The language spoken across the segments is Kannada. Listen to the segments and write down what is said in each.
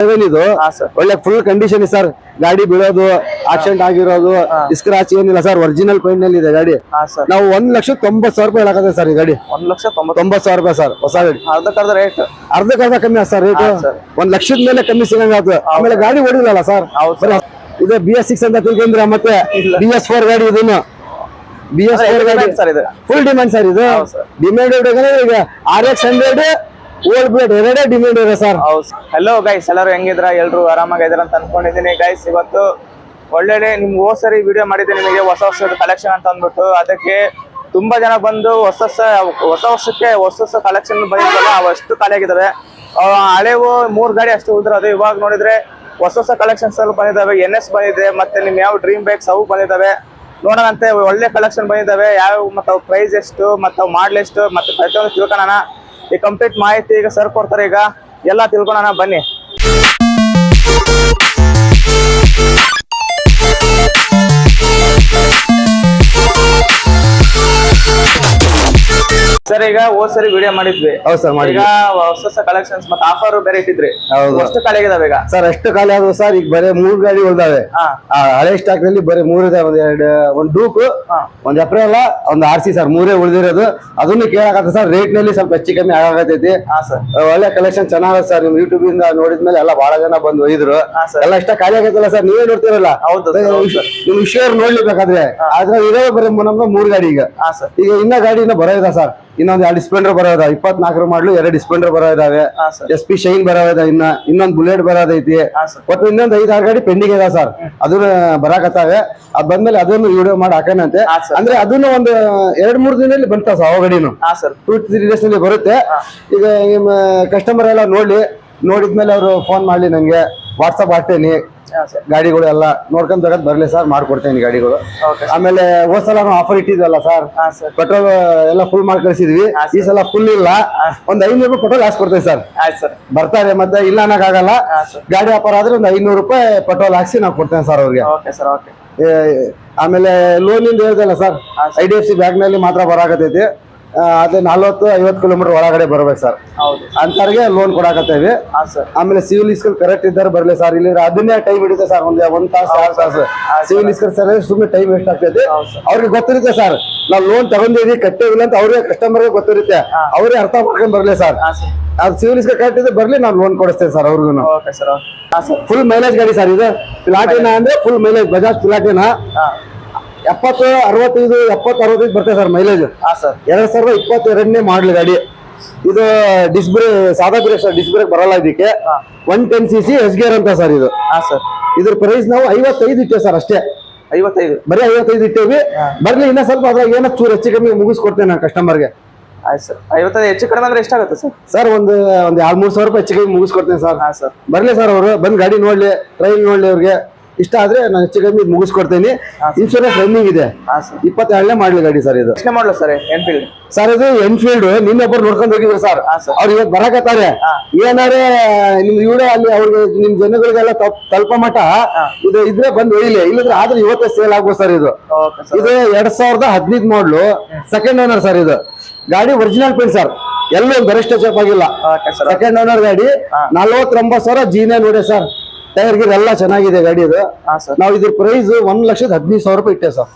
ಇದು ಒಳ್ಳೆ ಫುಲ್ ಕಂಡೀಷನ್ ಸರ್. ಗಾಡಿ ಬೀಳೋದು ಆಕ್ಸಿಡೆಂಟ್ ಆಗಿರೋದು ಸ್ಕ್ರಾಚ್ ಏನಿಲ್ಲ ಸರ್. ಒರಿಜಿನಲ್ ಪೈಂಟ್ ನಲ್ಲಿ ಇದೆ ಗಾಡಿ. ನಾವು 1,90,000 ರೂಪಾಯಿ ಹೇಳಕತ್ತೆ ಸರ್ ಈ ಗಾಡಿ. 1,90,000 ರೂಪಾಯಿ ಸರ್ ಹೊಸ ಗಾಡಿ. ಅರ್ಧಕ್ಕರ್ಧ ಕಮ್ಮಿ ಸರ್ ರೇಟ್. 1,00,000 ಮೇಲೆ ಕಮ್ಮಿ ಸಿಗಂಗ. ಆಮೇಲೆ ಗಾಡಿ ಹೊಡಿಲ್ಲ ಸರ್. ಇದು BS6 ಅಂತ ತಿಳ್ಕೊಂಡ್ರೆ ಮತ್ತೆ BS4 ಗಾಡಿ. ಇದನ್ನು BS4 ಗಾಡಿ ಫುಲ್ ಡಿಮ್ಯಾಂಡ್ ಸರ್. ಇದು ಡಿಮ್ಯಾಂಡ್ ಈಗ RX100 ಓಲ್ಡ್ ಬ್ಲೇಡ್ ಎರಡೇ ಡಿಮ್ಯಾಂಡ್ ಇದೆ ಸರ್. ಹಲೋ ಗೈಸ್, ಎಲ್ಲರೂ ಹೆಂಗಿದ್ರ? ಎಲ್ರು ಆರಾಮಾಗಿದ್ರ ಅಂತ ಅನ್ಕೊಂಡಿದ್ದೀನಿ ಗೈಸ್. ಇವತ್ತು ಒಳ್ಳೆ ನಿಮ್ಗೆ ಸರಿ ವಿಡಿಯೋ ಮಾಡಿದ್ದೆ ನಿಮಗೆ ಹೊಸ ವರ್ಷದ ಕಲೆಕ್ಷನ್ ಅಂತ ಅಂದ್ಬಿಟ್ಟು. ಅದಕ್ಕೆ ತುಂಬಾ ಜನ ಬಂದು ಹೊಸ ವರ್ಷಕ್ಕೆ ಹೊಸ ಕಲೆಕ್ಷನ್ ಬಂದಿದ್ದಲ್ಲ, ಅವಷ್ಟು ಖಾಲಿ ಆಗಿದಾವೆ. ಹಳೆವು 3 ಗಾಡಿ ಅಷ್ಟು ಉಳಿದಿರೋದು. ಇವಾಗ ನೋಡಿದ್ರೆ ಹೊಸ ಕಲೆಕ್ಷನ್ಸ್ ಎಲ್ಲ ಬಂದಿದ್ದಾವೆ. NS ಬಂದಿದೆ, ಮತ್ತೆ ನಿಮ್ ಯಾವ ಡ್ರೀಮ್ ಬೈಕ್ಸ್ ಅವು ಬಂದಿದ್ದಾವೆ. ನೋಡೋಣಂತೆ ಒಳ್ಳೆ ಕಲೆಕ್ಷನ್ ಬಂದಿದ್ದಾವೆ. ಯಾವ ಮತ್ತೆ ಅವು ಪ್ರೈಸ್ ಎಷ್ಟು, ಮತ್ತೆ ಅವು ಮಾಡ್ಲ್ ಎಷ್ಟು, ಮತ್ತೆ ಪ್ರತಿಯೊಂದು ತಿಳ್ಕೊಳ್ಳೋಣ. ಈ ಕಂಪ್ಲೀಟ್ ಮಾಹಿತಿ ಈಗ ಸರ್ ಕೊಡ್ತಾರೆ. ಈಗ ಎಲ್ಲ ತಿಳ್ಕೊಳ್ಳೋಣ ಬನ್ನಿ. ಸರ್ ಈಗ ಸರಿ ವಿಡಿಯೋ ಮಾಡಿದ್ವಿ. ಈಗ ಹೊಸ ಕಲೆಕ್ಷನ್ಸ್ ಮತ್ತೆ ಆಫರ್ ಬೇರೆ ಇಟ್ಟಿದ್ರಿ. ಎಷ್ಟು ಖಾಲಿ ಆಗಿದಾವೆ ಈಗ ಸರ್? ಎಷ್ಟು ಖಾಲಿ ಆದವು ಸರ್? ಈಗ ಬರೀ 3 ಗಾಡಿ ಉಳ್ದಾವೆ. ಹಳೆ ಸ್ಟಾಕ್ ನಲ್ಲಿ ಬರೀ 3 ಇದೆ. ಒಂದ್ ಡೂಕ್, ಒಂದ್ ಎಪ್ರಿಲ್, ಒಂದ್ RC ಸರ್. 3 ಉಳಿದಿರೋದು. ಅದನ್ನು ಕೇಳಕತ್ತ ಸರ್. ರೇಟ್ ನಲ್ಲಿ ಸ್ವಲ್ಪ ಹೆಚ್ಚು ಕಮ್ಮಿ ಆಗತೈತಿ. ಒಳ್ಳೆ ಕಲೆಕ್ಷನ್ ಚೆನ್ನಾಗ ಸರ್. ನಿಮ್ ಯೂಟ್ಯೂಬ್ ಇಂದ ನೋಡಿದ್ಮೇಲೆ ಎಲ್ಲ ಬಹಳ ಜನ ಬಂದು ಒಯ್ದ್ರು. ಎಲ್ಲ ಇಷ್ಟ ಖಾಲಿ ಆಗತ್ತಲ್ಲ ಸರ್. ನೀವೇ ನೋಡ್ತಿರಲ್ಲ. ನಿಮ್ ವಿಷಯ ನೋಡ್ಲಿಬೇಕಾದ್ರೆ ಆದ್ರೆ ಇರೋ ಬರೀ ನಮ್ದು 3 ಗಾಡಿ. ಈಗ ಇನ್ನ ಗಾಡಿ ಇನ್ನ ಬರೋದ ಸರ್. ಇನ್ನೊಂದು 2 ಡಿಸ್ಪೆಂಡರ್ ಬರೋದ. 24 ಮಾಡ್ಲು 2 ಡಿಸ್ಪೆಂಡರ್ ಬರೋದಾವೆ. SP ಶೈನ್ ಬರೋದ. ಇನ್ನೊಂದ್ ಬುಲೆಟ್ ಬರೋದೈತಿ. ಒಟ್ಟು ಇನ್ನೊಂದು 5-6 ಗಾಡಿ ಪೆಂಡಿಂಗ್ ಇದೆ ಸರ್. ಅದನ್ನ ಬರಾಕತ್ತಾವೆ. ಅದ್ ಬಂದ್ಮೇಲೆ ಅದನ್ನು ವಿಡಿಯೋ ಮಾಡಿ ಹಾಕೋಣಂತೆ. ಅಂದ್ರೆ ಅದನ್ನು ಒಂದು 2-3 ದಿನದಲ್ಲಿ ಬಂತ ಸರ್. ಅವ ಗಾಡಿನು 2-3 ಡೇಸ್ ನಲ್ಲಿ ಬರುತ್ತೆ. ಈಗ ನಿಮ್ಮ ಕಸ್ಟಮರ್ ಎಲ್ಲ ನೋಡಿದ್ಮೇಲೆ ಅವರು ಫೋನ್ ಮಾಡ್ಲಿ, ನಂಗೆ ವಾಟ್ಸಪ್ ಹಾಕ್ತೇನಿ. ಗಾಡಿಗಳು ಎಲ್ಲ ನೋಡ್ಕೊಂಡ್ ತಗದ್ ಬರ್ಲಿ ಸರ್, ಮಾಡ್ಕೊಡ್ತೇನೆ ಗಾಡಿಗಳು. ಆಮೇಲೆ ಹೋದ್ ಸಲ ಆಫರ್ ಇಟ್ಟಿದ್ವಲ್ಲ ಸರ್, ಪೆಟ್ರೋಲ್ ಎಲ್ಲ ಫುಲ್ ಮಾಡಿ ಕಳಿಸಿದ್ವಿ. ಈ ಸಲ ಫುಲ್ ಇಲ್ಲ, ಒಂದ್ 500 ರೂಪಾಯಿ ಪೆಟ್ರೋಲ್ ಹಾಕ್ಸ್ಕೊಡ್ತೇವೆ ಸರ್. ಬರ್ತಾರೆ ಮತ್ತೆ ಇಲ್ಲ ಅನ್ನಕ್ಕಾಗಲ್ಲ. ಗಾಡಿ ವ್ಯಾಪಾರ ಆದ್ರೆ ಒಂದು 500 ರೂಪಾಯಿ ಪೆಟ್ರೋಲ್ ಹಾಕ್ಸಿ ನಾವು ಕೊಡ್ತೇನೆ ಸರ್ ಅವ್ರಿಗೆ. ಆಮೇಲೆ ಲೋನ್ ಇಂದ ಹೇಳ್ದಲ್ಲ ಸರ್, IDFC ಬ್ಯಾಂಕ್ ನಲ್ಲಿ ಮಾತ್ರ ಬರಾಕತೈತಿ. ಅದೇ 40-50 ಕಿಲೋಮೀಟರ್ ಒಳಗಡೆ ಬರ್ಬೇಕು ಸರ್. ಅಂತವ್ರಿಗೆ ಲೋನ್ ಕೊಡಾಕತ್ತೇವಿ. ಆಮೇಲೆ ಸಿವಿಲ್ ಸ್ಕೋರ್ ಕರೆಕ್ಟ್ ಇದ್ದಾರೆ ಬರ್ಲಿ ಸರ್. ಇಲ್ಲಿ ಅದನ್ನೇ ಟೈಮ್ ಹಿಡಿತೆ ಸರ್. ಒಂದ್ ತಾಸು 2 ತಾಸು ಸಿವಿಲ್ ಸ್ಕೋರ್ ಸರ್. ಸುಮ್ಮನೆ ಟೈಮ್ ವೇಸ್ಟ್ ಆಗ್ತೈತಿ. ಅವ್ರಿಗೆ ಗೊತ್ತಿರುತ್ತೆ ಸರ್, ನಾವ್ ಲೋನ್ ತಗೊಂಡಿದ್ವಿ ಕಟ್ಟೇವಿಲ್ಲ ಅಂತ. ಅವ್ರಿಗೆ ಕಸ್ಟಮರ್ಗೆ ಗೊತ್ತಿರುತ್ತೆ. ಅವ್ರಿಗೆ ಅರ್ಥ ಮಾಡ್ಕೊಂಡ್ ಬರ್ಲಿ ಸರ್. ಅದು ಸಿವಿಲ್ ಸ್ಕೋರ್ ಕರೆಕ್ಟ್ ಇದೆ ಬರ್ಲಿ, ನಾವು ಲೋನ್ ಕೊಡಿಸ್ತೇವೆ ಸರ್ ಅವ್ರಿಗೂ. ಫುಲ್ ಮೈಲೇಜ್ ಗಾಡಿ ಸರ್ ಇದು. ಪ್ಲಾಟಿನಾ ಅಂದ್ರೆ ಫುಲ್ ಮೈಲೇಜ್. ಬಜಾಜ್ ಪ್ಲಾಟಿನಾ 70-65 ಬರ್ತದೆ ಸರ್ ಮೈಲೇಜ್. 2022ನೇ ಮಾಡಲ್ ಗಾಡಿ ಇದು. ಡಿಸ್ಕ್ ಬ್ರೇಕ್ ಸಾದಾ ಬ್ರೇಕ್ ಸರ್. ಡಿಸ್ಕ್ ಬ್ರೇಕ್ ಬರಲ್ಲ ಇದಕ್ಕೆ. 110cc ಎಸ್ ಗೇರ್ ಅಂತ ಸರ್ ಇದು. ಇದ್ರ ಪ್ರೈಸ್ ನಾವು 55 ಇಟ್ಟೇವೆ ಸರ್. ಅಷ್ಟೇ 55, ಬರೀ 55 ಇಟ್ಟೇವಿ. ಬರ್ಲಿ ಇನ್ನ ಸ್ವಲ್ಪ ಅದ್ರಾಗ ಏನೋ ಚೂರು ಹೆಚ್ಚು ಕಮ್ಮಿ ಮುಗಿಸ್ಕೊಡ್ತೇನೆ ನಾನು ಕಸ್ಟಮರ್ಗೆ. ಆಯ್ತು ಸರ್. 55 ಹೆಚ್ಚು ಕಡಿಮೆ ಅಂದ್ರೆ ಎಷ್ಟಾಗುತ್ತೆ ಸರ್? ಸರ್ ಒಂದು 2-3 ಸಾವಿರ ರೂಪಾಯಿ ಹೆಚ್ಚು ಕಮ್ಮಿ ಮುಗಿಸ್ಕೊಡ್ತೇನೆ ಸರ್. ಬರ್ಲಿ ಸರ್ ಅವರು ಬಂದು ಗಾಡಿ ನೋಡ್ಲಿ, ಟ್ರೈಲ್ ನೋಡ್ಲಿ. ಅವ್ರಿಗೆ ಇಷ್ಟ ಆದ್ರೆ ನಾನು ಹೆಚ್ಚು ಕಮ್ಮಿ ಮುಗಿಸ್ಕೊಡ್ತೇನೆ. ಇನ್ಶೂರೆನ್ಸ್ ರನ್ನಿಂಗ್ ಇದೆ. 22ನೇ ಮಾಡಲಿ ಗಾಡಿ ಸರ್ ಇದು. ಮಾಡಲು ಸರ್ ಎನ್ಫೀಲ್ಡ್ ಸರ್. ಇದು ಎನ್ಫೀಲ್ಡ್ ನಿನ್ನೊಬ್ಬರು ನೋಡ್ಕೊಂಡು ಹೋಗಿದ್ರು ಸರ್. ಅವ್ರು ಇವತ್ತು ಬರಕತ್ತಾರೆ. ಏನಾರೆ ನಿಮ್ ವಿಡಿಯೋ ಅಲ್ಲಿ ಅವ್ರಿಗೆ ನಿಮ್ ಜನಗಳಿಗೆಲ್ಲ ತಲುಪ ಮಟ್ಟ ಇದು ಇದ್ರೆ ಬಂದು ಒಯ್ಲಿ. ಇಲ್ಲದ್ರೆ ಆದ್ರೆ ಇವತ್ತೇ ಸೇಲ್ ಆಗ್ಬೋದು ಸರ್. ಇದು 2015 ಮಾಡ್ಲು, ಸೆಕೆಂಡ್ ಓನರ್ ಸರ್. ಇದು ಗಾಡಿ ಒರಿಜಿನಲ್ ಪೇಂಟ್ ಸರ್. ಎಲ್ಲೂ ಗರಿಷ್ಠ ಚೇಪ್ ಆಗಿಲ್ಲ. ಸೆಕೆಂಡ್ ಓನರ್ ಗಾಡಿ. 49,000 ಜೀನೇ ನೋಡಿ ಸರ್. ಟೈರ್ ಗಿರ್ ಎಲ್ಲ ಚೆನ್ನಾಗಿದೆ ಗಾಡಿ ಇದು. ನಾವು ಇದ್ರ ಪ್ರೈಸ್ 1,15,000 ರೂಪಾಯಿ ಇಟ್ಟೇವೆ ಸರ್.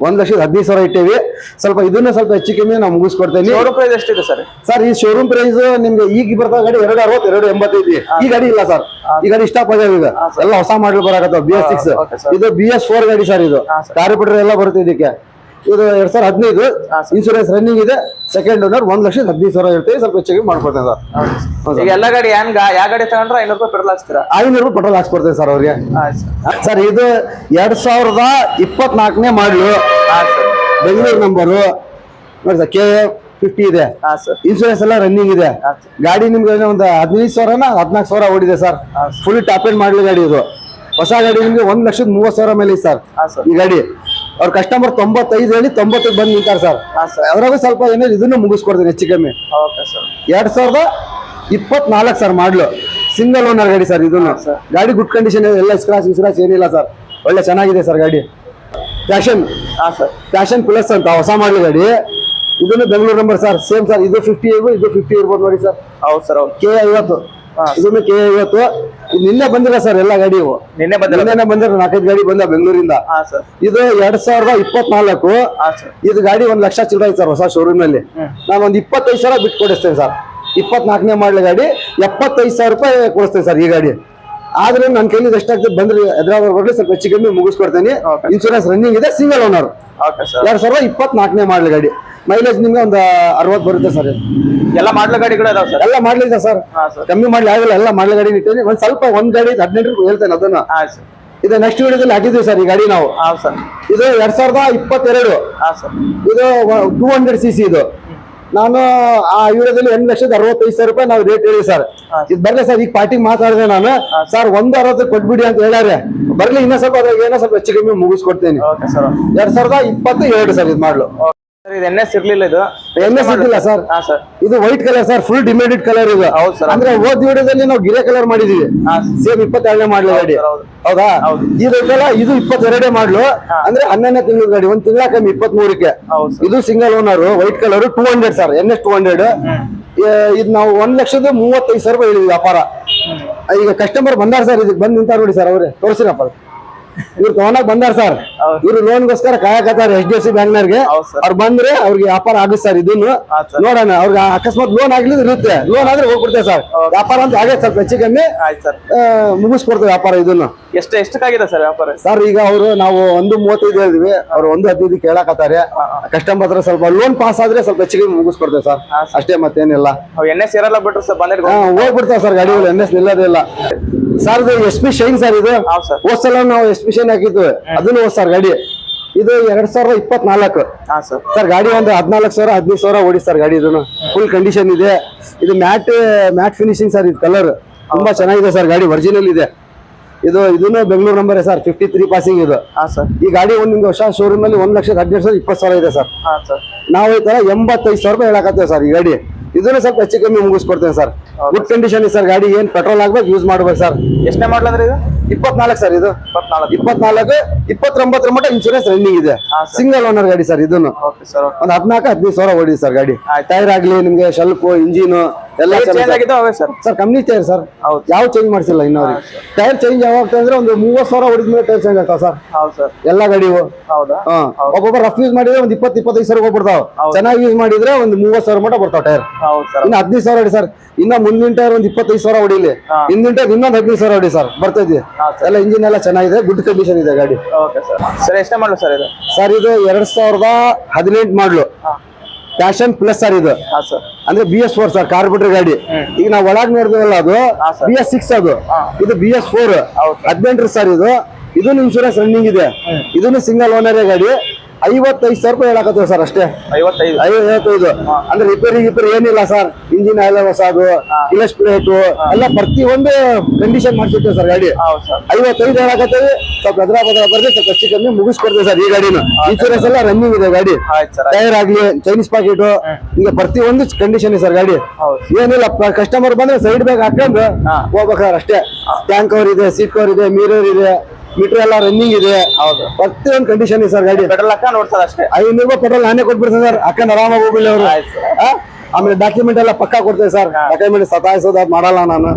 1,15,000 ಇಟ್ಟೇವಿ. ಸ್ವಲ್ಪ ಇದನ್ನ ಸ್ವಲ್ಪ ಹೆಚ್ಚು ಕಮ್ಮಿ ನಾವು ಮುಗಿಸ್ಕೊಡ್ತೇವೆ. ಶೋರೂಮ್ ಪ್ರೈಸ್ ಎಷ್ಟಿದೆ ಸರ್? ಸರ್ ಈ ಶೋರೂಮ್ ಪ್ರೈಸ್ ನಿಮ್ಗೆ ಈಗ ಬರ್ತಾ ಗಾಡಿ 260, 285. ಈ ಗಾಡಿ ಇಲ್ಲ ಸರ್. ಈ ಗಾಡಿ ಸ್ಟಾಪ್ ಆಗ್ಯಾವ. ಈಗ ಎಲ್ಲ ಹೊಸ ಮಾಡಲ್ ಬರಾಕತ್ತಾವ. BS6 ಇದು. BS4 ಗಾಡಿ ಸರ್ ಇದು. ಕಾರ್ಪೊರೇಟರ್ ಎಲ್ಲ ಬರುತ್ತೆ ಇದಕ್ಕೆ. ಇದು 2015. ಇನ್ಶೂರೆನ್ಸ್ ರನ್ನಿಂಗ್ ಇದೆ. Second owner. 1,15,000 ಇರ್ತೇವೆ. ಸ್ವಲ್ಪ ಹೆಚ್ಚಿಗೆ ಮಾಡ್ಕೊಡ್ತೇನೆ ಸರ್. ಈಗ ಎಲ್ಲ ಗಾಡಿ ಯಾವ ಗಾಡಿ ತಗೊಂಡ್ರೆ 500 ರೂಪಾಯಿ ಪೆಟ್ರೋಲ್ ಹಾಕ್ಸ್ತೀರಾ? 500 ರೂಪಾಯಿ ಪೆಟ್ರೋಲ್ ಹಾಕ್ಸ್ಕೊಡ್ತೇವೆ ಸರ್ ಅವ್ರಿಗೆ. ಸರ್ ಇದು 2024ನೇ ಮಾಡಲು. ಬೆಂಗಳೂರು ನಂಬರು ನೋಡಿ ಸರ್. KA50 ಇದೆ. ಇನ್ಶೂರೆನ್ಸ್ ಎಲ್ಲ ರನ್ನಿಂಗ್ ಇದೆ. ಗಾಡಿ ನಿಮ್ಗೆ ಒಂದು 15,000-14,000 ಓಡಿದೆ ಸರ್. ಫುಲ್ ಟಾಪ್ ಎಂಡ್ ಮಾಡಲಿ ಗಾಡಿ ಇದು. ಹೊಸ ಗಾಡಿ ನಿಮ್ಗೆ 1,30,000 ಮೇಲೆ ಸರ್ ಈ ಗಾಡಿ. ಅವ್ರ ಕಸ್ಟಮರ್ 95 ಹೇಳಿ 90 ಬಂದು ನಿಂತಾರೆ ಸರ್. ಅದ್ರಾಗ ಸ್ವಲ್ಪ ಏನಾದ್ರು ಇದನ್ನು ಮುಗಿಸ್ಕೊಡ್ತೀನಿ ಹೆಚ್ಚು ಕಮ್ಮಿ. 2024 ಸರ್ ಮಾಡ್ಲು. ಸಿಂಗಲ್ ಓನರ್ ಗಾಡಿ ಸರ್. ಇದನ್ನು ಗಾಡಿ ಗುಡ್ ಕಂಡೀಷನ್ ಇದೆ. ಎಲ್ಲ ಸ್ಕ್ರಾಚ್ ಏನಿಲ್ಲ ಸರ್. ಒಳ್ಳೆ ಚೆನ್ನಾಗಿದೆ ಸರ್ ಗಾಡಿ. ಪ್ಯಾಷನ್ ಪ್ಲಸ್ ಅಂತ ಹೊಸ ಮಾಡ್ಲು ಗಾಡಿ. ಇದನ್ನು Bengaluru number sir. Same sir. ಇದು 50 ಇದು 50 ಇರ್ಬೋದು ನೋಡಿ ಸರ್. ಹೌದು ಸರ್. KA50 ಇದನ್ನು K50 ನಿನ್ನೆ ಬಂದಿಲ್ಲ ಸರ್ ಎಲ್ಲ ಗಾಡಿ ಇವು ನಿನ್ನೆ ಬಂದಿಲ್ಲ ನಿನ್ನೆ ಬಂದಿರೋ 4-5 ಗಾಡಿ ಬಂದ ಬೆಂಗಳೂರಿಂದ ಹಾ ಸರ್ ಇದು 2024 ಹಾ ಸರ್ ಇದು ಗಾಡಿ 1 ಲಕ್ಷ ಚಿಲ್ಲರೆ ಐತೆ ಸರ್ ಹೊಸ ಶೋರೂಮ್ ನಲ್ಲಿ ನಾನು ಒಂದು 25,000 ಬಿಟ್ಟು ಕೊಡಿಸ್ತೇನೆ ಸರ್ 24ನೇ ಮಾಡಲ್ ಗಾಡಿ 75,000 ರೂಪಾಯಿ ಕೊಡಿಸ್ತೇನೆ ಸರ್ ಈ ಗಾಡಿ ಆದ್ರೆ ನನ್ನ ಕೈಲಿ ಎಷ್ಟಾಗ್ತದೆ ಬಂದ್ರೆ ಹೈದರಾಬಾದ್ ಬರ್ಲಿ ಸ್ವಲ್ಪ ಹೆಚ್ಚು ಕಮ್ಮಿ ಮುಗಿಸ್ಕೊಡ್ತೇನೆ ಇನ್ಶೂರೆನ್ಸ್ ರನ್ನಿಂಗ್ ಇದೆ ಸಿಂಗಲ್ ಓನರ್ ಓಕೆ ಸರ್ 2024ನೇ ಮಾಡಲ್ ಗಾಡಿ ಮೈಲೇಜ್ ನಿಮ್ಗೆ ಒಂದು 60 ಬರುತ್ತೆ ಸರ್ ಎಲ್ಲ ಮಾಡಲ ಗಾಡಿಗಳು ಇದಾವೆ ಸರ್ ಎಲ್ಲ ಮಾಡ್ಲಿದೆ ಸರ್ ಹಾ ಸರ್ ಕಮ್ಮಿ ಮಾಡ್ಲಿ ಆಗಿಲ್ಲ ಎಲ್ಲ ಮಾಡಲ್ ಗಾಡಿ ಇಟ್ಟೇನೆ ಒಂದ್ ಸ್ವಲ್ಪ ಒಂದ್ ಗಾಡಿ 18 ಹೇಳ್ತೇನೆ ಅದನ್ನ ಹಾ ಸರ್ ಇದು ನೆಕ್ಸ್ಟ್ ವಿಡಿಯೋದಲ್ಲಿ ಹಾಕಿದ್ವಿ ಸರ್ ಈ ಗಾಡಿ ನಾವು ಹಾ ಸರ್ ಇದು 2022 ಹಾ ಸರ್ ಇದು 200cc ಇದು ನಾನು ಆ ವಿಡಿಯೋದಲ್ಲಿ 1,65,000 ರೂಪಾಯಿ ನಾವು ರೇಟ್ ಹೇಳಿ ಸರ್ ಇದು ಬರ್ಲಿ ಸರ್ ಈಗ ಪಾರ್ಟಿ ಮಾತಾಡಿದೆ ನಾನು ಸರ್ 160 ಕೊಟ್ಬಿಡಿ ಅಂತ ಹೇಳ್ಯಾರೆ ಬರ್ಲಿ ಇನ್ನೂ ಸ್ವಲ್ಪ ಅದ್ರಾಗ ಏನೋ ಸ್ವಲ್ಪ ಹೆಚ್ಚು ಕಮ್ಮಿ ಮುಗಿಸ್ಕೊಡ್ತೇನೆ ಓಕೆ ಸರ್ 2022 ಸರ್ ಇದು ಮಾಡ್ಲು ಸರ್ ಇದು NS ಇರ್ಲಿಲ್ಲ ಇದು NS ಇದ್ದಿಲ್ಲ ಸರ್ ಹಾ ಸರ್ ಇದು white colour sir full demanded colour ಇದು ಹೌದು ಸರ್ ಅಂದ್ರೆ ಹೋದ್ ವಿಡಿಯೋದಲ್ಲಿ ನಾವು ಗಿರೇ ಕಲರ್ ಮಾಡಿದೀವಿ ಹಾ ಸೇಮ್ 22ನೇ ಮಾಡ್ಲು ಗಾಡಿ ಹೌದು ಹೌದಾ ಹೌದು. ಇದು 22 ಮಾಡ್ಲು ಅಂದ್ರೆ 11ನೇ ತಿಂಗಳ ಗಾಡಿ ಒಂದ್ ತಿಂಗಳ ಕಮ್ಮಿ 23ಕ್ಕೆ ಹೌದು ಸರ್ ಇದು single owner white colour 200 sir NS 200 ಇದು ನಾವು 1,35,000 ರೂಪಾಯಿ ಹೇಳಿದ್ವಿ ವ್ಯಾಪಾರ ಈಗ ಕಸ್ಟಮರ್ ಬಂದಾರ ಸರ್ ಇದಕ್ಕೆ ಬಂದ್ ನಿಂತಾರ ನೋಡಿ ಸರ್ ಅವ್ರೆ ತೋರಿಸಿರಪ್ಪ ಇವ್ರು ತಗೊಂಡಾಗ ಬಂದಾರ ಸರ್ ಹೌದು. ಇವ್ರು ಲೋನ್ಗೋಸ್ಕರ ಕಾಯಕತ್ತಾರ HDFC ಬ್ಯಾಂಕ್ನವ್ರಿಗೆ ಹೌದು ಸರ್ ಅವ್ರು ಬಂದ್ರೆ ಅವ್ರಿಗೆ ವ್ಯಾಪಾರ ಆಗುತ್ತೆ ಸರ್ ಇದನ್ನು ಹಾ ಸರ್ ನೋಡೋಣ ಅವ್ರಿಗೆ ಅಕಸ್ಮಾತ್ ಲೋನ್ ಆಗ್ಲಿದ್ರೆ ಇರುತ್ತೆ ಲೋನ್ ಆದ್ರೆ ಹೋಗ್ಬಿಡ್ತೇವೆ ಸರ್ ವ್ಯಾಪಾರ ಅಂತ ಆಗೇ ಸ್ವಲ್ಪ ಹೆಚ್ಚು ಕಮ್ಮಿ ಆಯ್ತು ಸರ್ ಮುಗಿಸ್ಕೊಡ್ತೇವೆ ವ್ಯಾಪಾರ ಇದನ್ನು ಎಷ್ಟಕ್ಕಾಗಿದೆ ಸರ್ ವ್ಯಾಪಾರ ಸರ್ ಈಗ ಅವರು ನಾವು 1.35 ಹೇಳಿದ್ವಿ ಅವ್ರು 1.15 ಕೇಳಕತ್ತಾರೆ ಕಸ್ಟಮರ್ ಹತ್ರ ಸ್ವಲ್ಪ ಲೋನ್ ಪಾಸ್ ಆದ್ರೆ ಸ್ವಲ್ಪ ಹೆಚ್ಚಿಗೆ ಮುಗಿಸ್ಕೊಡ್ತೇವೆ ಸರ್ ಅಷ್ಟೇ ಮತ್ತೇನಿಲ್ಲ ಅವು NS ಇರಲ್ಲ ಬಿಟ್ರು ಸರ್ ಬಂದ್ರೆ ಹೋಗ್ಬಿಡ್ತಾವ ಸರ್ ಗಾಡಿಗಳು NS ನಿಲ್ಲೋದೇ ಇಲ್ಲ ಸರ್ ಇದು SP ಶೈನ್ ಸರ್ ಇದು ಹೌದು ಸರ್ ಹೋದ್ ಸಲ ನಾವು SP ಶೈನ್ ಹಾಕಿದ್ವಿ ಅದನ್ನು ಹೋದ್ ಸರ್ ಗಾಡಿ ಇದು 2024 ಹಾ ಸರ್ ಸರ್ ಗಾಡಿ ಒಂದು 14,000 15,000 ಓಡಿ ಸರ್ ಗಾಡಿ ಇದನ್ನು ಫುಲ್ ಕಂಡೀಷನ್ ಇದೆ ಇದು ಮ್ಯಾಟ್ ಫಿನಿಶಿಂಗ್ ಸರ್ ಇದು ಕಲರ್ ತುಂಬಾ ಚೆನ್ನಾಗಿದೆ ಸರ್ ಗಾಡಿ ಒರಿಜಿನಲ್ ಇದೆ ಇದನ್ನು ಬೆಂಗಳೂರು ನಂಬರ್ ಸರ್ 53 ಪಾಸಿಂಗ್ ಇದು ಹಾ ಸರ್ ಈ ಗಾಡಿ ಒಂದು ಹೊಸ ಶೋರೂಮ್ ಅಲ್ಲಿ 1,18,20,000 ಇದೆ ಸರ್ ಹಾ ಸರ್ ನಾವು ಈ ತರ 85,000 ರೂಪಾಯಿ ಹೇಳಕತ್ತೇವೆ ಸರ್ ಈ ಗಾಡಿ ಇದನ್ನು ಸ್ವಲ್ಪ ಹೆಚ್ಚು ಕಮ್ಮಿ ಮುಗಿಸ್ಕೊಡ್ತೇವೆ ಸರ್ ಗುಡ್ ಕಂಡೀಷನ್ ಇದೆ ಸರ್ ಗಾಡಿ ಏನ್ ಪೆಟ್ರೋಲ್ ಆಗ್ಬೇಕು ಯೂಸ್ ಮಾಡ್ಬೇಕು ಸರ್ ಎಷ್ಟನೇ ಮಾಡಲ್ ಅಂದ್ರೆ ಇದು 24 ಸರ್ ಇದು 24 29 ಮಟ್ಟ ಇನ್ಶೂರೆನ್ಸ್ ರನ್ನಿಂಗ್ ಇದೆ ಹಾ, ಸಿಂಗಲ್ ಓನರ್ ಗಾಡಿ ಸರ್ ಇದನ್ನು ಓಕೆ ಸರ್ ಒಂದು 14,000-15,000 ಓಡಿದೆ ಸರ್ ಗಾಡಿ ಟೈರ್ ಆಗ್ಲಿ ನಿಮ್ಗೆ ಶೆಲ್ಫ್ ಇಂಜಿನ್ ಎಲ್ಲ ಚೇಂಜ್ ಆಗಿದ್ದು ಅವೇ sir sir company tyre sir ಹೌದು. ಯಾವ ಚೇಂಜ್ ಮಾಡ್ಸಿಲ್ಲ ಇನ್ನವ್ರಿಗೆ ಟೈರ್ ಚೇಂಜ್ ಯಾವಾಗ ಆಗ್ತದೆ ಅಂದ್ರೆ ಒಂದು 30,000 ಹೊಡಿದ್ಮೇಲೆ ಟೈರ್ ಚೇಂಜ್ ಆಗ್ತಾವ ಸರ್ ಹೌದು ಸರ್ ಎಲ್ಲ ಗಾಡಿವು ಹೌದಾ ಒಬ್ಬೊಬ್ಬ ರಫ್ ಯೂಸ್ ಮಾಡಿದ್ರೆ ಒಂದು 20-25,000 ಹೋಗ್ಬಿಡ್ತಾವ ಚೆನ್ನಾಗಿ ಯೂಸ್ ಮಾಡಿದ್ರೆ ಒಂದು 30,000 ಮಟ್ಟ ಬರ್ತಾವ ಟೈರ್ ಹೌದು ಸರ್ ಇನ್ನು 15,000 ಹೊಡಿ ಸರ್ ಇನ್ನ ಮುಂದಿನ ಟೈರ್ ಒಂದು 25,000 ಹೊಡಿಲಿ ಹಿಂದಿನ ಟೈರ್ ಇನ್ನೊಂದು 15,000 ಹೊಡಿ ಸರ್ ಬರ್ತೈತಿ ಎಲ್ಲ ಇಂಜಿನ್ ಎಲ್ಲ ಚೆನ್ನಾಗಿದೆ ಗುಡ್ ಕಂಡೀಷನ್ ಇದೆ ಗಾಡಿ ಓಕೆ ಸರ್ ಸರ್ ಎಷ್ಟೇ ಮಾಡಲು ಸರ್ ಇದು ಸರ್ ಇದು 2018 ಮಾಡ್ಲು ಪ್ಯಾಷನ್ ಪ್ಲಸ್ ಸರ್ ಇದು ಹಾ ಸರ್ ಅಂದ್ರೆ BS4 ಸರ್ ಕಾರ್ಪೊರೇಟರ್ ಗಾಡಿ ಈಗ ನಾವು ಒಳಗ್ ನೋಡಿದ್ವಲ್ಲ ಅದು BS6 ಅದು ಇದು BS4 18 ಸರ್ ಇದನ್ನು ಇನ್ಶೂರೆನ್ಸ್ ರನ್ನಿಂಗ್ ಇದೆ ಇದನ್ನು ಸಿಂಗಲ್ ಓನರ್ ಗಾಡಿ 55,000 ರೂಪಾಯಿ ಹೇಳಕತ್ತೇವೆ ಸರ್ ಅಷ್ಟೇ 55 ಅಂದ್ರೆ ರಿಪೇರಿ ಏನಿಲ್ಲ ಸರ್ ಇಂಜಿನ್ ಆಯಿಲ್ ಹೊಸದು ಕ್ಲಚ್ ಪ್ಲೇಟು ಎಲ್ಲ ಪ್ರತಿ ಒಂದು ಕಂಡೀಷನ್ ಮಾಡ್ಸಿರ್ತೇವೆ ಸರ್ ಗಾಡಿ ಹೌದು ಸರ್ 55 ಹೇಳಕತ್ತೇವೆ ಸ್ವಲ್ಪ ಎದ್ರ ಬರ್ದೆ ಸ್ವಲ್ಪ ಹೆಚ್ಚು ಕಮ್ಮಿ ಮುಗಿಸ್ಕೊಡ್ತೇವೆ ಸರ್ ಈ ಗಾಡಿನ ಇನ್ಶೂರೆನ್ಸ್ ಎಲ್ಲ ರನ್ನಿಂಗ್ ಇದೆ ಗಾಡಿ ಆಯ್ತು ಸರ್ ಟೈರ್ ಆಗ್ಲಿ ಚೈನೀಸ್ ಪಾಕೆಟ್ ಈಗ ಪ್ರತಿ ಒಂದು ಕಂಡೀಷನ್ ಇದೆ ಸರ್ ಗಾಡಿ ಹೌದು ಏನಿಲ್ಲ ಕಸ್ಟಮರ್ ಬಂದ್ರೆ ಸೈಡ್ ಬ್ಯಾಗ್ ಹಾಕೊಂಡು ಹೋಗ್ಬೇಕಾದ್ರೆ ಅಷ್ಟೇ ಟ್ಯಾಂಕ್ ಕವರ್ ಇದೆ ಸೀಟ್ ಕವರ್ ಇದೆ ಮಿರರ್ ಇದೆ ಮೀಟರ್ ಎಲ್ಲ ರನ್ನಿಂಗ್ ಇದೆ ಹೌದು ಪ್ರತಿ ಒಂದು ಕಂಡೀಷನ್ ಇದೆ ಸರ್ ಗಾಡಿ ಪೆಟ್ರೋಲ್ ಹಾಕ ನೋಡ್ತಾರೆ ಅಷ್ಟೇ 500 ರೂಪಾಯಿ ಪೆಟ್ರೋಲ್ ನಾನೇ ಕೊಟ್ಬಿಡ್ತೇನೆ ಸರ್ ಅಕ್ಕಂಡ್ ಆರಾಮಾಗಿ ಹೋಗಿಲ್ಲ ಅವರು ಆಯ್ತು ಸರ್ ಆಮೇಲೆ ಡಾಕ್ಯುಮೆಂಟ್ ಎಲ್ಲ ಪಕ್ಕಾ ಕೊಡ್ತೇವೆ ಸರ್ ಡಾಕ್ಯುಮೆಂಟ್ ಸತಾಯಿಸೋದು ಅದು ಮಾಡಲ್ಲ ನಾನು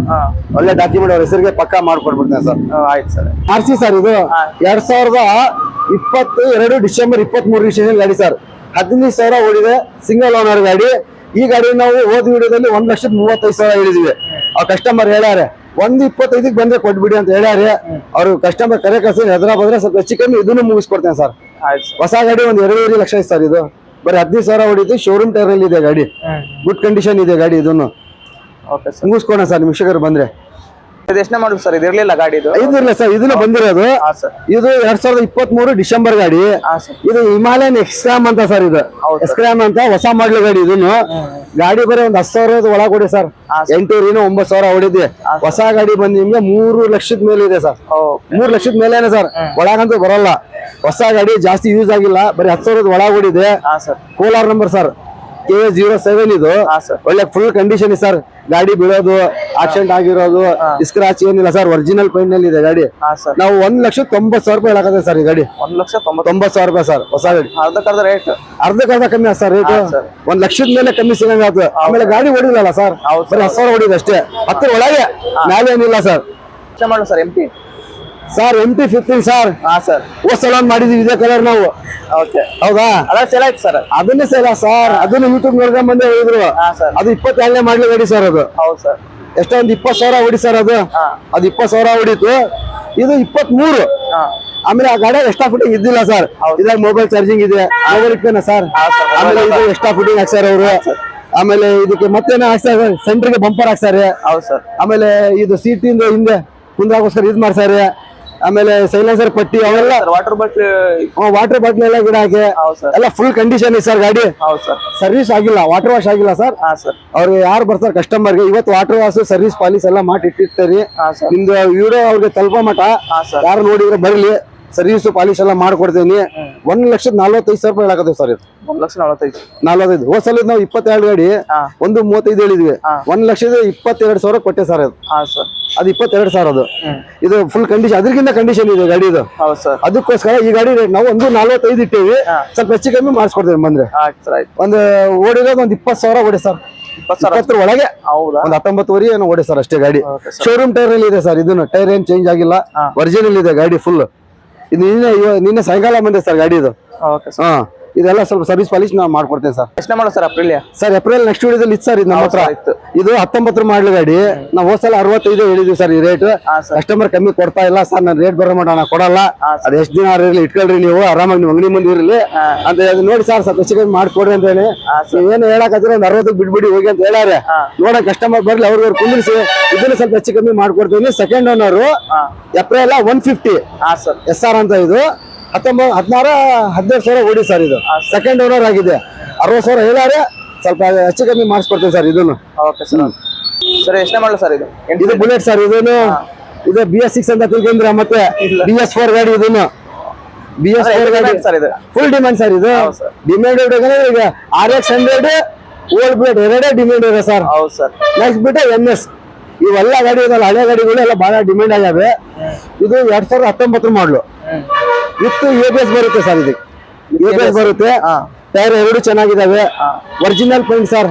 ಒಳ್ಳೆ ಡಾಕ್ಯುಮೆಂಟ್ ಅವ್ರ ಹೆಸರಿಗೆ ಪಕ್ಕಾ ಮಾಡ್ಕೊಡ್ಬಿಡ್ತೇನೆ ಸರ್ ಆಯ್ತು ಸರ್ RC ಸರ್ ಇದು 2022 ಡಿಸೆಂಬರ್ 23 ರಿಜಿಸ್ಟ್ರೇಷನ್ ಗಾಡಿ ಸರ್ 15,000 ಓಡಿದೆ ಸಿಂಗಲ್ ಓನರ್ ಗಾಡಿ ಈ ಗಾಡಿ ನಾವು ಹೋದ ವಿಡಿಯೋದಲ್ಲಿ 1,35,000 ಹೇಳಿದ್ವಿ ಆ ಕಸ್ಟಮರ್ ಹೇಳ್ಯಾರೆ 1.25 ಬಂದ್ರೆ ಕೊಟ್ಬಿಡಿ ಅಂತ ಹೇಳ್ಯಾರೆ ಅವ್ರು ಕಸ್ಟಮರ್ ಕರೆ ಕಳ್ಸಿ ಹೆದರ ಬಂದ್ರೆ ಸ್ವಲ್ಪ ಹೆಚ್ಚು ಕಮ್ಮಿ ಇದನ್ನು ಮುಗಿಸ್ಕೊಡ್ತೇನೆ ಸರ್ ಹೊಸ ಗಾಡಿ ಒಂದು 2.5 ಲಕ್ಷ ಇದೆ ಸರ್ ಇದು ಬರೀ 15,000 ಹೊಡಿತು ಶೋರೂಮ್ ಟೈರ್ ಅಲ್ಲಿ ಇದೆ ಗಾಡಿ ಗುಡ್ ಕಂಡೀಷನ್ ಇದೆ ಗಾಡಿ ಇದನ್ನು ಓಕೆ ಸರ್ ಮುಗಿಸ್ಕೊಡೋಣ ಸರ್ ನಿಮ್ಮ ವೀಕ್ಷಕರು ಬಂದ್ರೆ ಇದು ಎಷ್ಟನೇ ಮಾಡಲು ಸರ್ ಇದು ಇರ್ಲಿಲ್ಲ ಗಾಡಿ ಇದು ಇದಿರಲ್ಲ ಸರ್ ಇದನ್ನ ಬಂದಿರೋದು ಹಾ ಸರ್ ಇದು 2023 ಡಿಸೆಂಬರ್ ಗಾಡಿ ಹಾ ಸರ್ ಇದು ಹಿಮಾಲಯನ್ ಎಕ್ಸ್ಕ್ರಾಮ್ ಅಂತ ಸರ್ ಇದು ಹೌದು. ಎಕ್ಸ್ಕ್ರಾಮ್ ಅಂತ ಹೊಸ ಮಾಡ್ಲಿ ಗಾಡಿ ಇದನ್ನು ಗಾಡಿ ಬರೀ ಒಂದು 10,000 ಒಳಗೊಡಿ ಸರ್ 8,000 9,000 ಹೊಡಿದೆ ಹೊಸ ಗಾಡಿ ಬಂದು ನಿಮ್ಗೆ 3 ಲಕ್ಷದ ಮೇಲೆ ಇದೆ ಸರ್ 3 ಲಕ್ಷದ ಮೇಲೇನೆ ಸರ್ ಒಳಗಂತೂ ಬರಲ್ಲ ಹೊಸ ಗಾಡಿ ಜಾಸ್ತಿ ಯೂಸ್ ಆಗಿಲ್ಲ ಬರೀ 10,000 ಒಳಗೊಡಿದೆ ಹಾ sir Kolar number sir KA07 ಇದು ಹಾ ಸರ್. ಒಳ್ಳೆ ಫುಲ್ ಕಂಡೀಷನ್ ಸರ್. ಗಾಡಿ ಬೀಳೋದು, ಆಕ್ಸಿಡೆಂಟ್ ಆಗಿರೋದು, ಸ್ಕ್ರಾಚ್ ಏನಿಲ್ಲ ಸರ್. ಒರಿಜಿನಲ್ ಪೈಂಟ್ ನಲ್ಲಿ ಇದೆ ಗಾಡಿ. ಹಾ ಸರ್. ನಾವು 1,90,000 ರೂಪಾಯಿ ಹೇಳಕತ್ತೆ ಸರ್ ಈ ಗಾಡಿ. 1,90,000 ರೂಪಾಯಿ ಸರ್ ಹೊಸ ಗಾಡಿ. ಅರ್ಧಕ್ಕರ್ಧ ರೇಟ್. ಅರ್ಧಕ್ಕರ್ಧ ಕಮ್ಮಿ ಆಗ ಸರ್ ರೇಟ್. ಸರ್. 1,00,000 ಮೇಲೆ ಕಮ್ಮಿ ಸಿಗಂಗ ಆಯ್ತು. ಆಮೇಲೆ ಗಾಡಿ ಹೊಡಿಲಲ್ಲ ಸರ್, ಹೌದು ಬರೀ 10,000 ಹೊಡಿದ ಅಷ್ಟೇ. 10 ಒಳಗೆ ಮೇಲೆ ಏನಿಲ್ಲ ಸರ್. ಎಷ್ಟು ಮಾಡಲು sir MT? Sir MT-15 sir. ಹಾ ಸರ್. ಸಲ ಮಾಡಿದೀವಿ ಇದೇ ಕಲರ್ ನಾವು. ಓಕೆ. ಹೌದಾ? ಅದ ಸೇಲ್ ಆಯ್ತು ಸರ್. ಅದನ್ನೇ ಸೇಲ ಸರ್. ಅದನ್ನ ಯೂಟ್ಯೂಬ್ ನೋಡ್ಕೊಂಡ್ ಬಂದೇ ಹೇಳಿದ್ರು. ಹಾ ಸರ್. ಅದು 22ನೇ ಮಾಡ್ಲಿ ಗಾಡಿ ಸರ್. ಅದು ಹೌದು ಸರ್. ಎಷ್ಟೊಂದು 20,000 ಹೊಡಿ ಸರ್. ಅದು ಹಾ. ಅದು 20,000 ಹೊಡಿತು. ಇದು 23. ಹಾ. ಆಮೇಲೆ ಆ ಗಾಡಿ ಎಕ್ಸ್ಟ್ರಾ ಫಿಟ್ಟಿಂಗ್ ಇದ್ದಿಲ್ಲ ಸರ್. ಹೌದು. ಇದಾಗ ಮೊಬೈಲ್ ಚಾರ್ಜಿಂಗ್ ಇದೆ, ಮೊಬೈಲ್ ಇಟ್ಟೇನ ಸರ್. ಹಾ ಸರ್. ಆಮೇಲೆ ಇದು ಎಕ್ಸ್ಟ್ರಾ ಫಿಟ್ಟಿಂಗ್ ಹಾಕ್ಸಾರ ಅವರು. ಆಮೇಲೆ ಇದಕ್ಕೆ ಮತ್ತೇನ ಹಾಕ್ಸಾರ, ಸೆಂಟ್ರಿಗೆ ಬಂಪರ್ ಹಾಕ್ಸಾರೆ. ಹೌದು ಸರ್. ಆಮೇಲೆ ಇದು ಸೀಟ್ ಇಂದ ಹಿಂದೆ ಕುಂದ್ರಾಗೋಸ್ಕರ ಇದ್ ಮಾಡ್ಸಾರೆ. ಆಮೇಲೆ ಸೈಲೆನ್ಸರ್ ಪಟ್ಟಿ ಅವೆಲ್ಲ, ವಾಟರ್ ಬಾಟ್ಲ್. ವಾಟರ್ ಬಾಟ್ಲ್ ಎಲ್ಲ ಗಿಡ ಹಾಕಿ ಹೌದು ಸರ್. ಎಲ್ಲ ಫುಲ್ ಕಂಡೀಷನ್ ಇದೆ ಸರ್ ಗಾಡಿ. ಹೌದು ಸರ್. ಸರ್ವಿಸ್ ಆಗಿಲ್ಲ, ವಾಟರ್ ವಾಶ್ ಆಗಿಲ್ಲ ಸರ್. ಹಾ ಸರ್. ಅವ್ರಿಗೆ ಯಾರು ಬರ್ತಾರೆ ಕಸ್ಟಮರ್ಗೆ ಇವತ್ತು ವಾಟರ್ ವಾಶ್, ಸರ್ವಿಸ್ ಪಾಲಿಸ್ ಎಲ್ಲ ಮಾಡಿ ಇಟ್ಟಿರ್ತಾರೆ. ಹಾ ಸರ್. ನಿಮ್ದು ವಿಡಿಯೋ ಅವ್ರಿಗೆ ತಲುಪೋ ಮಟ ಹಾ ಸರ್. ಯಾರು ನೋಡಿದ್ರೆ ಬರ್ಲಿ, ಸರ್ವಿಸ್ ಪಾಲಿಶ್ ಎಲ್ಲ ಮಾಡ್ಕೊಡ್ತೀನಿ. 1,45,000 ರೂಪಾಯಿ ಹೇಳಕತ್ತೀವಿ ಸರ್. ಇದು 1,45,000. ಹೋದ್ ಸಲ ನಾವು 22 ಗಾಡಿ ಹಾ. 1,35 ಹೇಳಿದ್ವಿ. ಹಾ. 1,22,000 ಕೊಟ್ಟೆ ಸರ್. ಅದು ಹಾ ಸರ್. ಅದು 22,000 ಅದು. ಇದು ಫುಲ್ ಕಂಡೀಷನ್, ಅದಕ್ಕಿಂತ ಕಂಡೀಷನ್ ಇದೆ ಗಾಡಿ ಇದು. ಹೌದು ಸರ್. ಅದಕ್ಕೋಸ್ಕರ ಈ ಗಾಡಿ ರೇಟ್ ನಾವು 1,45 ಇಟ್ಟೇವಿ. ಹಾ. ಸ್ವಲ್ಪ ಹೆಚ್ಚು ಕಮ್ಮಿ ಮಾಡಿಸ್ಕೊಡ್ತೇವೆ ಬಂದ್ರೆ. ಆಯ್ತು ಸರ್. ಆಯ್ತು. ಒಂದು ಓಡಿರೋದು 20,000 ಓಡಿ ಸರ್. 20,000 20 ಒಳಗೆ ಹೌದಾ? ಒಂದು 19ವರೆ ಏನೋ ಓಡಿ ಸರ್ ಅಷ್ಟೇ ಗಾಡಿ. Okay sir. ಶೋರೂಮ್ ಟೈರ್ ಅಲ್ಲಿ ಇದೆ ಸರ್. ಇದನ್ನು ಟೈರ್ ಏನ್ ಚೇಂಜ್ ಆಗಿಲ್ಲ, ಹಾ. ಒರಿಜಿನಲ್ ಇದೆ ಗಾಡಿ ಫುಲ್. ಇದು ನಿನ್ನೆ ಸಾಯಂಕಾಲ ಬಂದಿದೆ ಸರ್ ಗಾಡಿ ಇದು. Okay sir. ಹಾ, ಇದೆಲ್ಲ ಸ್ವಲ್ಪ ಸರ್ವಿಸ್ ಪಾಲಿಶ್ ನಾವು ಮಾಡ್ಕೊಡ್ತೇವೆ ಸರ್. ಎಷ್ಟು ಮಾಡೋ ಸರ್ ಅಪ್ರಿಲಿಯಾ? ಸರ್ ಏಪ್ರಿಲ್ ನೆಕ್ಸ್ಟ್ ವಿಡಿಯೋದಲ್ಲಿ ಇತ್ತು ಸರ್. ಇದು ನಮ್ಮ ಹತ್ರ ಇತ್ತು. ಇದು 19 ಮಾಡಲ್ ಗಾಡಿ. ನಾವು ಹೋದ್ ಸಲ 65 ಹೇಳಿದ್ವಿ ಸರ್ ಈ ರೇಟ್. ಹಾ ಸರ್. ಕಸ್ಟಮರ್ ಕಮ್ಮಿ ಕೊಡ್ತಾ ಇಲ್ಲ ಸರ್. ನಾನು ರೇಟ್ ಬರೋ ಮಟ ನಾ ಕೊಡಲ್ಲ. ಹಾ ಅದು ಎಷ್ಟು ದಿನ ಇರಲಿ ಇಟ್ಕೊಳ್ರಿ, ನೀವು ಆರಾಮಾಗಿ ನಿಮ್ಮ ಅಂಗಡಿ ಮುಂದೆ ಇರಲಿ ಹಾ. ಅಂತ ಹೇಳಿ ನೋಡಿ ಸರ್. ಸ್ವಲ್ಪ ಹೆಚ್ಚು ಕಮ್ಮಿ ಮಾಡ್ಕೊಡ್ರಿ ಅಂತ ಹೇಳಿ. ಹಾ ಸರ್. ನೀವೇನು ಹೇಳಕತ್ತೀರ ಒಂದು 60 ಬಿಡ್ಬಿಡಿ ಹೋಗಿ ಅಂತ ಹೇಳ್ಯಾರೆ. ಹಾ. ನೋಡ ಕಸ್ಟಮರ್ ಬರ್ಲಿ, ಅವ್ರಿಗೆ ಕುಂದಿರಿಸಿ ಇದನ್ನ ಸ್ವಲ್ಪ ಹೆಚ್ಚು ಕಮ್ಮಿ ಮಾಡ್ಕೊಡ್ತೀನಿ. ಸೆಕೆಂಡ್ ಓನರ್ ಹಾ. ಏಪ್ರಿಲ್ 150 ಹಾ ಸರ್. SR ಅಂತ. ಇದು 17,000 ಓಡಿ ಸರ್. ಇದು ಸೆಕೆಂಡ್ ಓನರ್ ಆಗಿದೆ. 60,000 ಹೇಳ್ಯಾರೆ. ಸ್ವಲ್ಪ ಹೆಚ್ಚು ಕಮ್ಮಿ ಮಾಡಿಸ್ಕೊಡ್ತೀನಿ ಸರ್ ಇದನ್ನು. Okay sir. ಸರ್ ಎಷ್ಟನೇ ಮಾಡಲು ಸರ್ ಇದು? ಇದು ಬುಲೆಟ್ ಸರ್. ಇದನ್ನು ಇದು BS6 ಅಂತ ತಿಳ್ಕೊಂಡ್ರೆ ಮತ್ತೆ BS4 ಗಾಡಿ. ಇದನ್ನು BS4 ಗಾಡಿ ಸರ್ ಇದು ಫುಲ್ ಡಿಮ್ಯಾಂಡ್ ಸರ್. ಇದು ಹೌದು ಸರ್. ಡಿಮ್ಯಾಂಡ್ ಈಗ RX100 ಓಲ್ಡ್ ಬುಲೆಟ್ ಎರಡೇ ಡಿಮ್ಯಾಂಡ್ ಇದೆ ಸರ್. ಹೌದು ಸರ್. ನೆಕ್ಸ್ಟ್ ಬಿಟ್ಟು NS ಇವೆಲ್ಲ ಗಾಡಿ ಇದಲ್ಲ, ಹಳೆ ಗಾಡಿಗಳು ಎಲ್ಲ ಬಹಳ ಡಿಮ್ಯಾಂಡ್ ಆಗ್ಯಾವೆ. ಇದು 2019 ಮಾಡಲು. ವಿತ್ ABS ಬರುತ್ತೆ ಸರ್. ಇದಕ್ಕೆ ABS ಬರುತ್ತೆ. ಟೈರ್ ಎರಡು ಚೆನ್ನಾಗಿದಾವೆ. Original paint sir.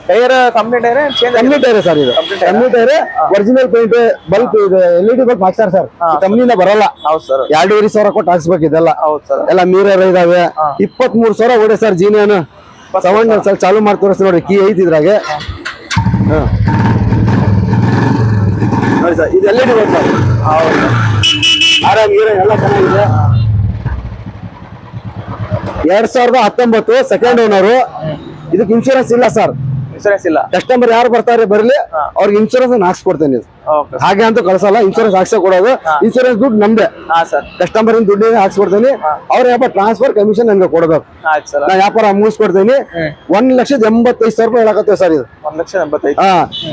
Tyre company tyre change ಕಮ್ಮಿ ಟೈರ್ ಸರ್. ಇದು ಕಮ್ಮಿ ಟೈರ್, ಒರಿಜಿನಲ್ ಪೈಂಟ್, ಬಲ್ಪ್ ಇದೆ, LED ಬಲ್ಪ್ ಹಾಕ್ಸಾರ ಸರ್. ಕಂಪ್ನಿಯಿಂದ ಬರಲ್ಲ. ಹೌದು ಸರ್. 2,500 ಕೊಟ್ಟು ಹಾಕ್ಸ್ಬೇಕು ಇದೆಲ್ಲ. ಹೌದು ಸರ್. ಎಲ್ಲ ಮಿರರ್ ಇದಾವೆ. 23,000 ಓಡೆ ಸರ್. ಜೀನಿಯನ್ ಸೌಂಡ್ ಸ್ವಲ್ಪ ಚಾಲು ಮಾಡಿ ತೋರಿಸ್ ನೋಡಿ. ಕೀ ಐತಿ ಇದ್ರಾಗೆ. ನೋಡಿ ಸರ್, ಇದು LED ಬಲ್ಪ್ ಸರ್. ಹೌದು. ಆರಾಮ್ ಎಲ್ಲ ಚೆನ್ನಾಗಿದೆ. 2019 ಸೆಕೆಂಡ್ ಓನರು. ಇದಕ್ಕೆ ಇನ್ಶೂರೆನ್ಸ್ ಇಲ್ಲ ಸರ್. ಇನ್ಸೂರೆನ್ಸ್ ಇಲ್ಲ. ಕಸ್ಟಮರ್ ಯಾರು ಬರ್ತಾರೆ ಬರ್ಲಿ, ಅವ್ರಿಗೆ ಇನ್ಶೂರೆನ್ಸ್ ಹಾಕ್ಸ್ಕೊಡ್ತೇನೆ. ಓಕೆ ಹಾಗೆ ಅಂತ ಕಳ್ಸಲ್ಲ. ಇನ್ಶೂರೆನ್ಸ್ ಹಾಕ್ಸೇ ಕೊಡೋದು. ಇನ್ಶೂರೆನ್ಸ್ ದುಡ್ಡು ನಮ್ದೆ. ಹಾ ಸರ್. ಕಸ್ಟಮರ್ ದುಡ್ಡು ಹಾಕ್ಸ್ಕೊಡ್ತೀನಿ. ಅವ್ರ ವ್ಯಾಪಾರ ಟ್ರಾನ್ಸ್ಫರ್ ಕಮಿಷನ್ ನನ್ಗೆ ಕೊಡ್ಬೇಕು. ಆಯ್ತು ಸರ್. ನಾ ವ್ಯಾಪಾರ ಮುಗಿಸ್ಕೊಡ್ತೀನಿ. 1,85,000 ರೂಪಾಯಿ ಹೇಳಕತ್ತೇವೆ ಸರ್. ಇದು 1,85,000. ಹಾ.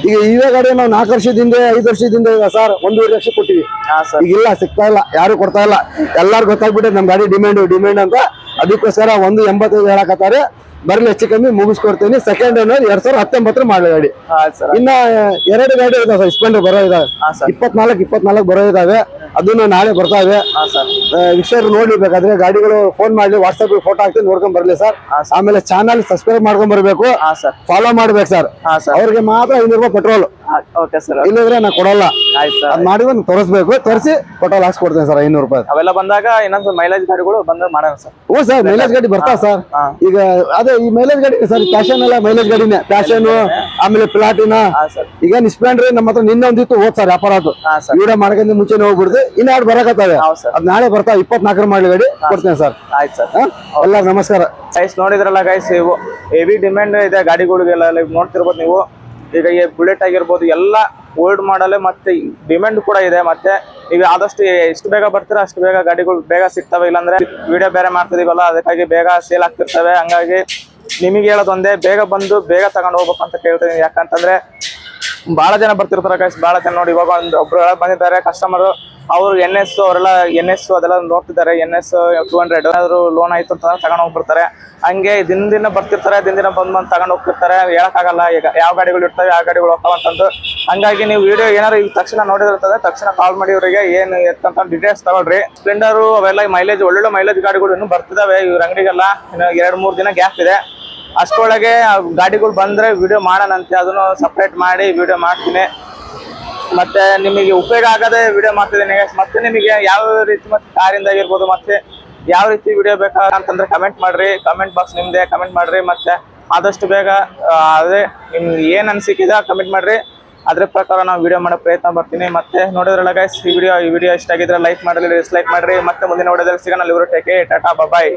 ಈಗ ಇವೇ ಗಾಡಿ ನಾವು 4 ವರ್ಷದಿಂದ 5 ವರ್ಷದಿಂದ ಇದೆ ಸರ್. 1.5 ಲಕ್ಷ ಕೊಟ್ಟಿವಿ. ಹಾ ಸರ್. ಈಗ ಇಲ್ಲ, ಸಿಗ್ತಾ ಇಲ್ಲ, ಯಾರು ಕೊಡ್ತಾ ಇಲ್ಲ. ಎಲ್ಲಾರು ಗೊತ್ತಾಗ್ಬಿಟ್ಟೆ ನಮ್ ಗಾಡಿ ಡಿಮ್ಯಾಂಡ್ ಅಂತ. ಅದಕ್ಕೋಸ್ಕರ 1,85,000 ಹೇಳಕತ್ತಾರೆ. ಬರ್ಲಿ, ಹೆಚ್ಚು ಕಮ್ಮಿ ಮುಗಿಸ್ಕೊಡ್ತೀನಿ. ಸೆಕೆಂಡ್ ಓನರ್ 2019 ಮಾಡಲ ಗಾಡಿ. ಆಯ್ತು ಸರ್. ಇನ್ನ 2 ಗಾಡಿ ಇದಾವೆ ಸರ್. ಸ್ಪೆಂಡರ್ ಬರೋ ಇದಾವೆ. ಹಾ ಸರ್. 24 ಬರೋ ಇದಾವೆ. ಅದನ್ನು ನಾಳೆ ಬರ್ತಾವೆ. ಹಾ ಸರ್. ವಿಷಯ ನೋಡ್ಬೇಕಾದ್ರೆ ಗಾಡಿಗಳು ಫೋನ್ ಮಾಡಿ, ವಾಟ್ಸ್ಆಪ್ ಫೋಟೋ ಹಾಕ್ತೀನಿ, ನೋಡ್ಕೊಂಡ್ ಬರ್ಲಿ ಸರ್. ಹಾ ಸರ್. ಆಮೇಲೆ ಚಾನಲ್ ಸಬ್ಸ್ಕ್ರೈಬ್ ಮಾಡ್ಕೊಂಡ್ ಬರ್ಬೇಕು. ಹಾ ಸರ್. ಫಾಲೋ ಮಾಡ್ಬೇಕು ಸರ್. ಹಾ ಸರ್. ಅವ್ರಿಗೆ ಮಾತ್ರ 500 ರೂಪಾಯಿ ಪೆಟ್ರೋಲ್. Okay sir. ಇಲ್ಲದ್ರೆ ನಾ ಕೊಡಲ್ಲ. ಆಯ್ತು ಸರ್. ಅದ್ ಮಾಡಿದ್ರೆ ತೋರಿಸ್ಬೇಕು. ತೋರಿಸಿ ಪೆಟ್ರೋಲ್ ಹಾಕ್ಸ್ಕೊಡ್ತೇನೆ ಸರ್. 500 ರೂಪಾಯಿ. ಅವೆಲ್ಲ ಬಂದಾಗ ಇನ್ನೊಂದು ಮೈಲೇಜ್ ಗಾಡಿಗಳು ಬಂದಾಗ ಮಾಡೋಣ ಸರ್. ಹ್ಞೂ ಸರ್, ಮೈಲೇಜ್ ಗಾಡಿ ಬರ್ತಾವ ಸರ್. ಹಾ. ಈಗ ಅದೇ ಈ ಮೈಲೇಜ್ ಗಾಡಿ ಸರ್. ಪ್ಯಾಷನ್ ಎಲ್ಲ ಮೈಲೇಜ್ ಗಾಡಿನೇ. ಪ್ಯಾಷನ್, ಆಮೇಲೆ ಪ್ಲಾಟಿನಾ. ಹಾ ಸರ್. ಈಗ ಸ್ಪ್ಲೆಂಡರ್ ನಮ್ಮ ಹತ್ರ ನಿನ್ನೆ ಒಂದಿತ್ತು, ಹೋದ್ ಸರ್ ವ್ಯಾಪಾರ ಆಯ್ತು. ಹಾ ಸರ್. ವಿಡಿಯೋ ಮಾಡ್ಕೊಂಡ್ ಮುಂಚೆನೆ ಹೋಗ್ಬಿಡ್ದು. ಇನ್ನ 2 ಬರಕತ್ತವೆ. ಹೌದು ಸರ್. ಅದ್ ನಾಳೆ ಬರ್ತಾವ. 24 ಮಾಡಲಿ ಗಾಡಿ ಕೊಡ್ತೇನೆ ಸರ್. ಆಯ್ತು ಸರ್. ಎಲ್ಲ ನಮಸ್ಕಾರ ಗೈಸ್. ನೋಡಿದ್ರಲ್ಲ ಗೈಸ್, ಇವು ಹೆವಿ ಡಿಮ್ಯಾಂಡ್ ಇದೆ ಗಾಡಿಗಳಿಗೆಲ್ಲ. ನೋಡ್ತಿರ್ಬೋದು ನೀವು. ಈಗ ಈ ಬುಲೆಟ್ ಆಗಿರ್ಬೋದು ಎಲ್ಲ ಓಲ್ಡ್ ಮಾಡಲ್ ಮತ್ತೆ ಡಿಮ್ಯಾಂಡ್ ಕೂಡ ಇದೆ. ಮತ್ತೆ ನೀವು ಆದಷ್ಟು ಎಷ್ಟು ಬೇಗ ಬರ್ತೀರಾ ಅಷ್ಟು ಬೇಗ ಗಾಡಿಗಳು ಬೇಗ ಸಿಗ್ತವೆ. ಇಲ್ಲಾಂದ್ರೆ ವಿಡಿಯೋ ಬೇರೆ ಮಾಡ್ತಿದೀವಲ್ಲ, ಅದಕ್ಕಾಗಿ ಬೇಗ ಸೇಲ್ ಆಗ್ತಿರ್ತವೆ. ಹಂಗಾಗಿ ನಿಮಗೆ ಹೇಳೋದು ಒಂದೇ, ಬೇಗ ಬಂದು ಬೇಗ ತಗೊಂಡು ಹೋಗ್ಬೇಕು ಅಂತ ಕೇಳ್ತೀನಿ. ಯಾಕಂತಂದ್ರೆ ಬಹಳ ಜನ ಬರ್ತಿರ್ತಾರೆ ಗೈಸ್. ಬಹಳ ಜನ ನೋಡಿ, ಇವಾಗ ಒಬ್ರು ಬಂದಿದ್ದಾರೆ ಕಸ್ಟಮರ್. ಅವ್ರು NS ಅವರೆಲ್ಲ NS ಅದೆಲ್ಲ ನೋಡ್ತಿದ್ದಾರೆ. NS 200 ಏನಾದ್ರು ಲೋನ್ ಆಯ್ತು ಅಂತ ತಗೊಂಡ್ ಹೋಗ್ಬಿಡ್ತಾರೆ. ಹಂಗೆ ದಿನ ಬರ್ತಿರ್ತಾರೆ, ದಿನ ಬಂದ್ ತಗೊಂಡ್ ಹೋಗ್ತಿರ್ತಾರೆ. ಹೇಳಕ್ಕಾಗಲ್ಲ ಈಗ ಯಾವ ಗಾಡಿಗಳು ಇರ್ತವೆ, ಯಾವ ಗಾಡಿಗಳು ಹೋಗ್ತಾವ ಅಂತಂದು. ಹಂಗಾಗಿ ನೀವು ವಿಡಿಯೋ ಏನಾದ್ರು ಈಗ ತಕ್ಷಣ ನೋಡಿದಿರ್ತದೆ, ತಕ್ಷಣ ಕಾಲ್ ಮಾಡಿ ಇವರಿಗೆ ಏನು ಎತ್ತಂತ ಡೀಟೇಲ್ಸ್ ತಗೊಳ್ರಿ. ಸ್ಪ್ಲೆಂಡರು ಅವೆಲ್ಲ ಮೈಲೇಜ್ ಒಳ್ಳೊಳ್ಳೆ ಮೈಲೇಜ್ ಗಾಡಿಗಳು ಇನ್ನೂ ಬರ್ತಿದಾವೆ ಇವ್ರ ಅಂಗಡಿಗೆಲ್ಲ. ಇನ್ನು 2-3 ದಿನ ಗ್ಯಾಪ್ ಇದೆ. ಅಷ್ಟರೊಳಗೆ ಗಾಡಿಗಳು ಬಂದ್ರೆ ವಿಡಿಯೋ ಮಾಡೋಣಂತೆ, ಅದನ್ನು ಸಪ್ರೇಟ್ ಮಾಡಿ ವಿಡಿಯೋ ಮಾಡ್ತೀನಿ. ಮತ್ತೆ ನಿಮಗೆ ಉಪಯೋಗ ಆಗದೆ ವಿಡಿಯೋ ಮಾಡ್ತಿದ್ದೀನಿ. ಮತ್ತೆ ನಿಮಗೆ ಯಾವ ರೀತಿ ಮತ್ತೆ ಕಾರಿಂದ ಆಗಿರ್ಬೋದು, ಮತ್ತೆ ಯಾವ ರೀತಿ ವಿಡಿಯೋ ಬೇಕಂತಂದ್ರೆ ಕಮೆಂಟ್ ಮಾಡ್ರಿ. ಕಮೆಂಟ್ ಬಾಕ್ಸ್ ನಿಮ್ದೆ, ಕಮೆಂಟ್ ಮಾಡ್ರಿ. ಮತ್ತೆ ಆದಷ್ಟು ಬೇಗ ಅದೇ ನಿಮ್ಗೆ ಏನ್ ಅನ್ಸಿಕಿದೆ ಕಮೆಂಟ್ ಮಾಡ್ರಿ. ಅದ್ರ ಪ್ರಕಾರ ನಾವು ವಿಡಿಯೋ ಮಾಡೋ ಪ್ರಯತ್ನ ಬರ್ತೀನಿ. ಮತ್ತೆ ನೋಡಿದ್ರಲ್ಲ ಗೈಸ್, ಈ ವಿಡಿಯೋ ಇಷ್ಟ ಆಗಿದ್ರೆ ಲೈಕ್ ಮಾಡಿದ್ರೆ ಡಿಸ್ಲೈಕ್ ಮಾಡ್ರಿ. ಮತ್ತೆ ಮುಂದಿನ ವಿಡಿಯೋದಲ್ಲಿ ಸಿಗೋಣ. ಟಾಟಾ ಬಾಯ್.